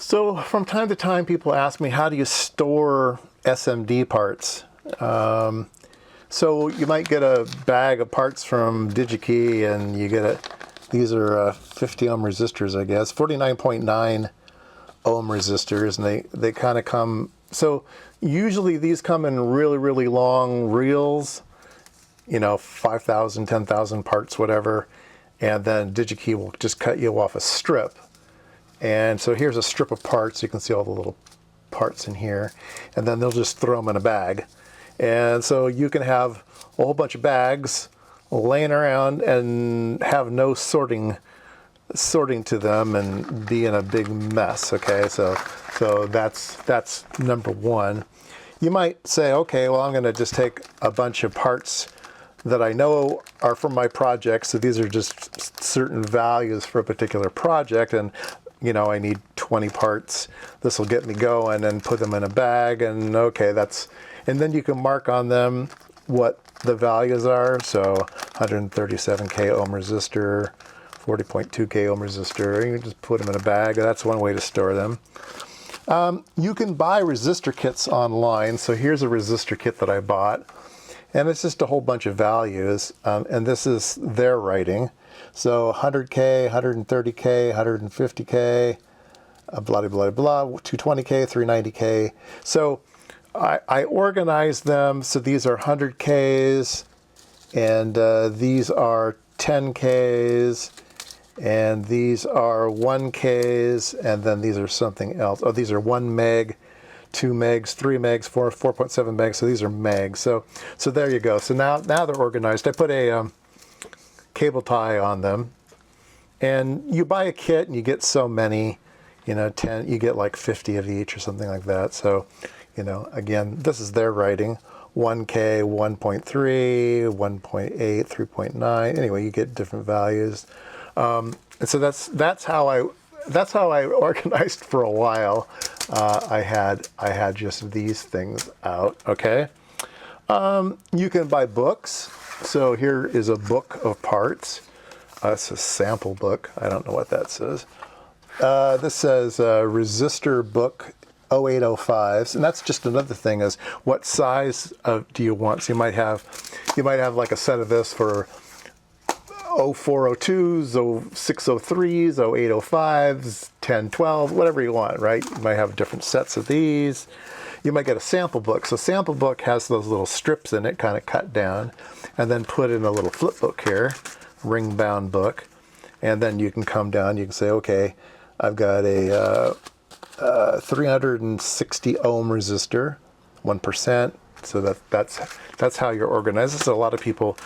So from time to time, people ask me, how do you store SMD parts? So you might get a bag of parts from DigiKey, and you get these are 50 ohm resistors, I guess, 49.9 ohm resistors, and they kind of come, so usually these come in really, really long reels, 5,000, 10,000 parts, whatever, and then DigiKey will just cut you off a strip. And so here's a strip of parts. You can see all the little parts in here, and then they'll just throw them in a bag. And so you can have a whole bunch of bags laying around and have no sorting to them and be in a big mess. Okay, so that's number one. You might say, okay, well, I'm going to just take a bunch of parts that I know are from my project. So these are just certain values for a particular project, and I need 20 parts. This will get me going, and put them in a bag, and okay, and then you can mark on them what the values are. So 137K ohm resistor, 40.2K ohm resistor, you can just put them in a bag. That's one way to store them. You can buy resistor kits online. So here's a resistor kit that I bought, and it's just a whole bunch of values, and this is their writing. So 100K, 130K, 150K, blah, blah, blah, 220K, 390K. So I organized them. So these are 100Ks, and these are 10Ks, and these are 1Ks, and then these are something else. Oh, these are 1 meg, 2 megs, 3 megs, 4.7 megs. So these are megs. So there you go. So now they're organized. I put a cable tie on them, and you buy a kit and you get so many, 10, you get like 50 of each or something like that. So, again, this is their writing, 1K, 1.3, 1.8, 3.9. Anyway, you get different values. And so that's how I organized for a while. I had just these things out. Okay. You can buy books. So here is a book of parts. It's a sample book. I don't know what that says. This says resistor book 0805s, and that's just another thing, is what size do you want? So you might have like a set of this for 0402s, 0603s, 0805s, 1012, whatever you want, right? You might have different sets of these. You might get a sample book. So sample book has those little strips in it, kind of cut down, and then put in a little flip book here, ring bound book. And then you can come down, you can say, okay, I've got a 360 ohm resistor, 1%. So that's how you're organized. So a lot of people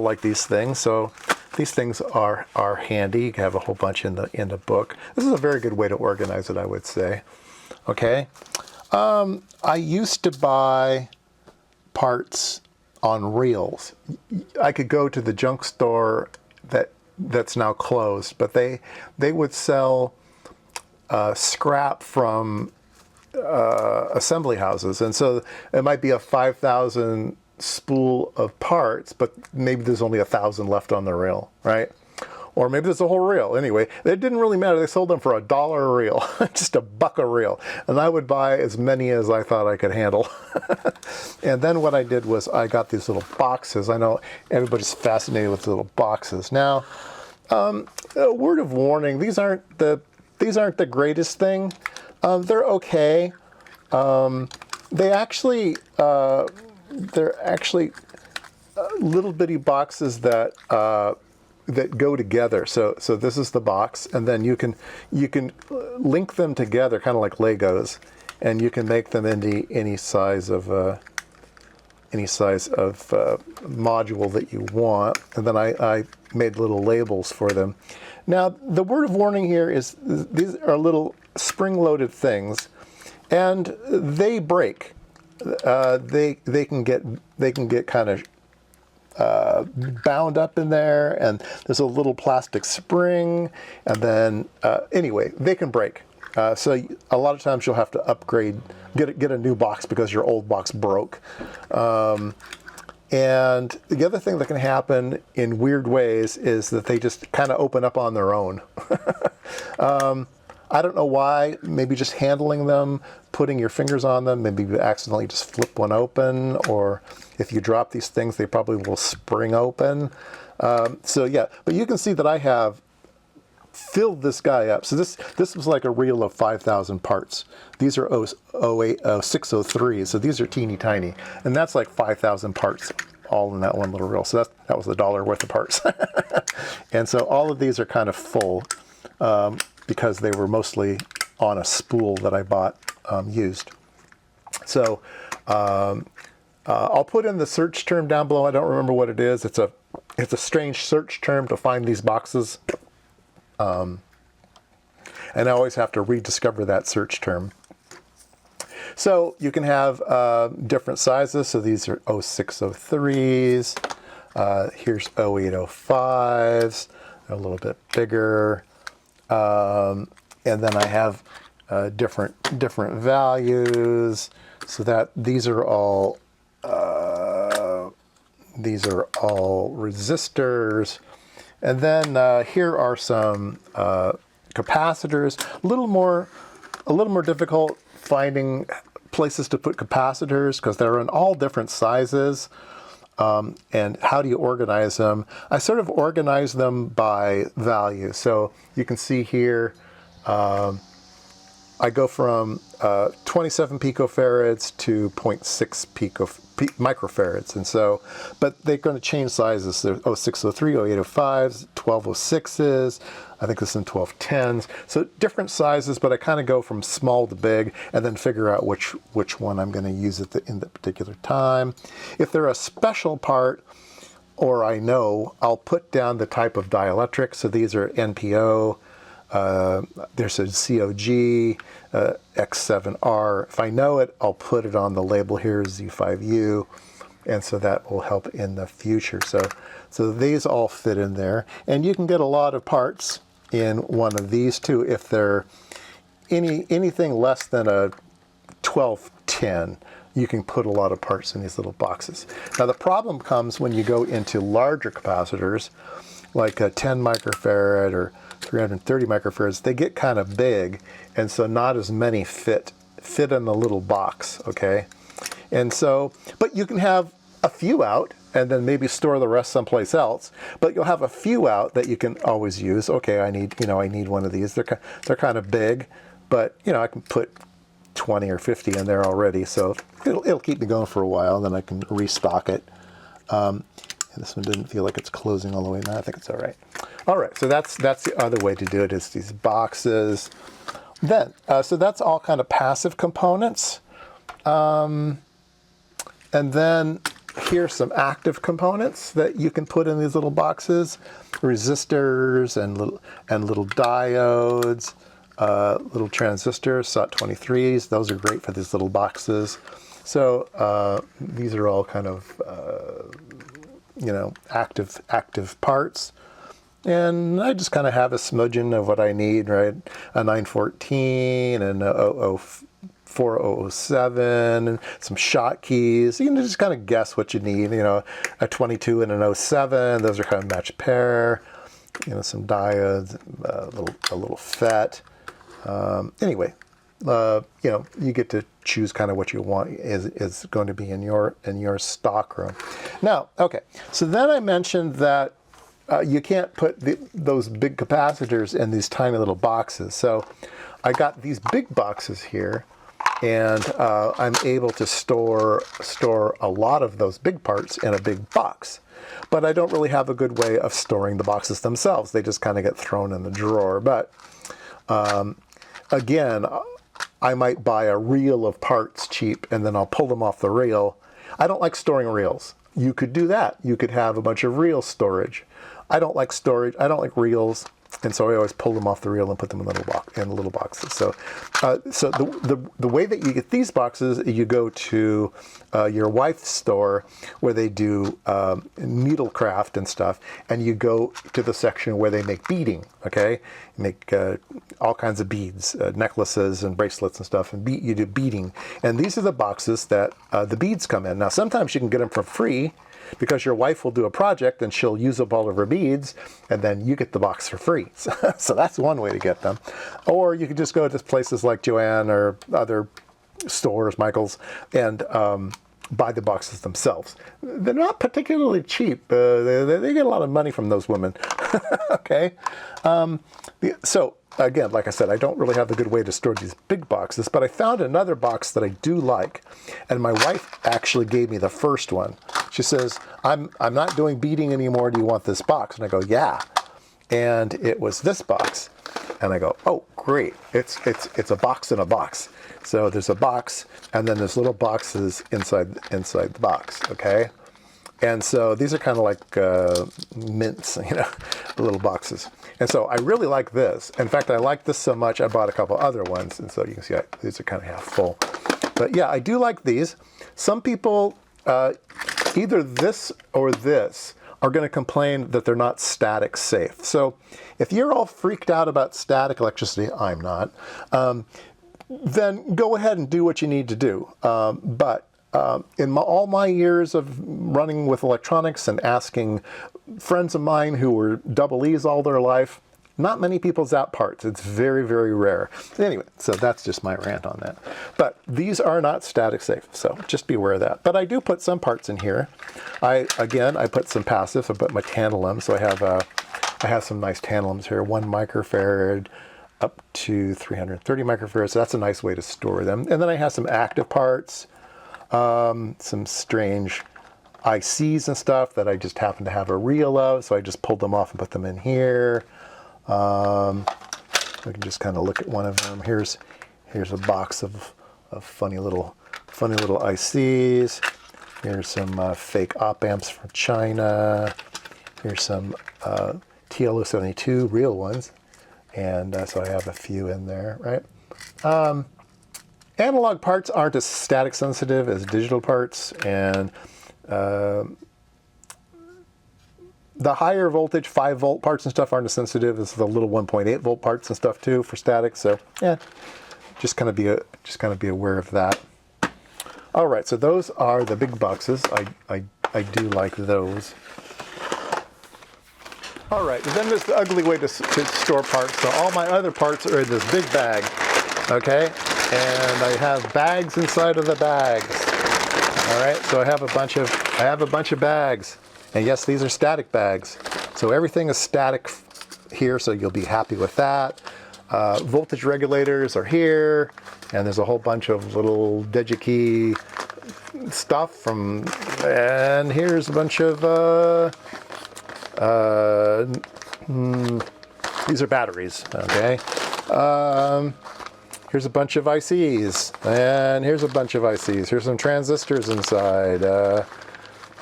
like these things. So these things are handy. You can have a whole bunch in the book. This is a very good way to organize it, I would say. Okay. I used to buy parts on reels. I could go to the junk store that's now closed, but they would sell scrap from assembly houses, and so it might be a 5,000 spool of parts, but maybe there's only 1,000 left on the reel, right? Or maybe there's a whole reel. Anyway, it didn't really matter. They sold them for $1 a reel, just $1 a reel. And I would buy as many as I thought I could handle. And then what I did was I got these little boxes. I know everybody's fascinated with the little boxes. Now, a word of warning, these aren't the greatest thing. They're okay. They're actually little bitty boxes that go together. So this is the box, and then you can link them together, kind of like Legos, and you can make them into any size of module that you want. And then I made little labels for them. Now, the word of warning here is these are little spring-loaded things, and they break. They can get kind of bound up in there, and there's a little plastic spring, and then anyway, they can break. So a lot of times you'll have to upgrade, get a new box because your old box broke. And the other thing that can happen in weird ways is that they just kind of open up on their own. I don't know why. Maybe just handling them, putting your fingers on them, maybe you accidentally just flip one open, or if you drop these things, they probably will spring open. So yeah, but you can see that I have filled this guy up. So this was like a reel of 5,000 parts. These are 603, so these are teeny tiny, and that's like 5,000 parts all in that one little reel. So that was $1 worth of parts. And so all of these are kind of full because they were mostly on a spool that I bought used. So I'll put in the search term down below. I don't remember what it is. It's a strange search term to find these boxes. And I always have to rediscover that search term. So you can have different sizes. So these are 0603s. Here's 0805s, a little bit bigger. And then I have different values. So that these are all resistors. And then here are some capacitors. A little more difficult finding places to put capacitors because they're in all different sizes. And how do you organize them? I sort of organize them by value. So you can see here, I go from 27 picofarads to 0.6 microfarads. And so, but they're going to change sizes. They're 0603, 0805s, 1206s. I think this is in 1210s. So different sizes, but I kind of go from small to big and then figure out which one I'm going to use in the particular time. If they're a special part, or I know, I'll put down the type of dielectric. So these are NPO. There's a COG, X7R. If I know it, I'll put it on the label here, Z5U, and so that will help in the future. So these all fit in there, and you can get a lot of parts in one of these too if they're anything less than a 1210. You can put a lot of parts in these little boxes. Now the problem comes when you go into larger capacitors, like a 10 microfarad or 330 microfarads. They get kind of big, and so not as many fit in the little box, okay? And so, but you can have a few out and then maybe store the rest someplace else, but you'll have a few out that you can always use. Okay, I need one of these. They're kind of big, but I can put 20 or 50 in there already, so it'll keep me going for a while, then I can restock it. And this one didn't feel like it's closing all the way. No, I think it's all right. All right, so that's the other way to do it, is these boxes. Then, so that's all kind of passive components. And then here's some active components that you can put in these little boxes. Resistors and little diodes, little transistors, SOT23s. Those are great for these little boxes. So these are all kind of active parts. And I just kind of have a smudging of what I need, right? A 914 and a 4007 and some shot keys. You can just kind of guess what you need. A 22 and an 07. Those are kind of matched pair. Some diodes, a little FET. Anyway, you get to choose kind of what you want is going to be in your stock room. Now, okay, so then I mentioned that you can't put those big capacitors in these tiny little boxes. So I got these big boxes here, and I'm able to store a lot of those big parts in a big box. But I don't really have a good way of storing the boxes themselves. They just kind of get thrown in the drawer. But again, I might buy a reel of parts cheap, and then I'll pull them off the reel. I don't like storing reels. You could do that. You could have a bunch of reel storage. I don't like storage. I don't like reels, and so I always pull them off the reel and put them in little boxes. So, so the way that you get these boxes, you go to your wife's store where they do needlecraft and stuff, and you go to the section where they make beading. Okay, make all kinds of beads, necklaces and bracelets and stuff, and you do beading. And these are the boxes that the beads come in. Now, sometimes you can get them for free. because your wife will do a project and she'll use up all of her beads, and then you get the box for free. So that's one way to get them. Or you could just go to places like Joann or other stores, Michael's, and buy the boxes themselves. They're not particularly cheap. They get a lot of money from those women. Okay. So again, like I said, I don't really have a good way to store these big boxes, but I found another box that I do like, and my wife actually gave me the first one. She says, I'm not doing beading anymore. Do you want this box? And I go, yeah. And it was this box. And I go, oh, great. It's a box in a box. So there's a box, and then there's little boxes inside the box, okay? And so these are kind of like mints, you know, little boxes. And so I really like this. In fact, I like this so much, I bought a couple other ones. And so you can see these are kind of half full. But yeah, I do like these. Some people, either this or this, are going to complain that they're not static safe. So if you're all freaked out about static electricity, I'm not, then go ahead and do what you need to do. But in all my years of running with electronics and asking friends of mine who were double E's all their life, not many people zap parts. It's very, very rare. Anyway, so that's just my rant on that. But these are not static safe, so just be aware of that. But I do put some parts in here. I put some passive. I put my tantalum, so I have some nice tantalums here, 1 microfarad up to 330 microfarads. So that's a nice way to store them. And then I have some active parts, some strange ICs and stuff that I just happen to have a reel of, so I just pulled them off and put them in here. We can just kind of look at one of them. Here's a box of funny little ICs. Here's some fake op amps from China. Here's some TL072 real ones, and so I have a few in there, right? Analog parts aren't as static sensitive as digital parts, and the higher voltage 5-volt parts and stuff aren't as sensitive as the little 1.8-volt parts and stuff too for static. So yeah, just kind of be aware of that. All right, so those are the big boxes. I do like those. All right, and then there's the ugly way to store parts. So all my other parts are in this big bag, okay? And I have bags inside of the bags. All right, so I have a bunch of bags. And yes, these are static bags. So everything is static here, so you'll be happy with that. Voltage regulators are here, and there's a whole bunch of little DigiKey stuff from, and here's a bunch of, these are batteries, okay? Here's a bunch of ICs, and here's a bunch of ICs. Here's some transistors inside.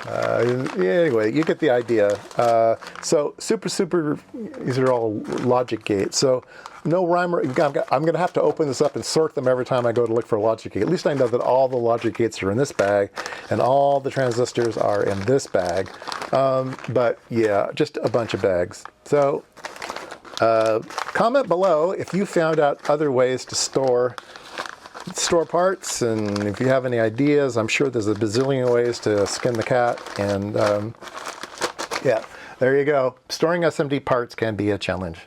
Anyway, you get the idea. So super, these are all logic gates. So no rhyme or, I'm going to have to open this up and sort them every time I go to look for a logic gate. At least I know that all the logic gates are in this bag and all the transistors are in this bag. But yeah, just a bunch of bags. So comment below if you found out other ways to store parts, and if you have any ideas. I'm sure there's a bazillion ways to skin the cat, and yeah, there you go. Storing SMD parts can be a challenge.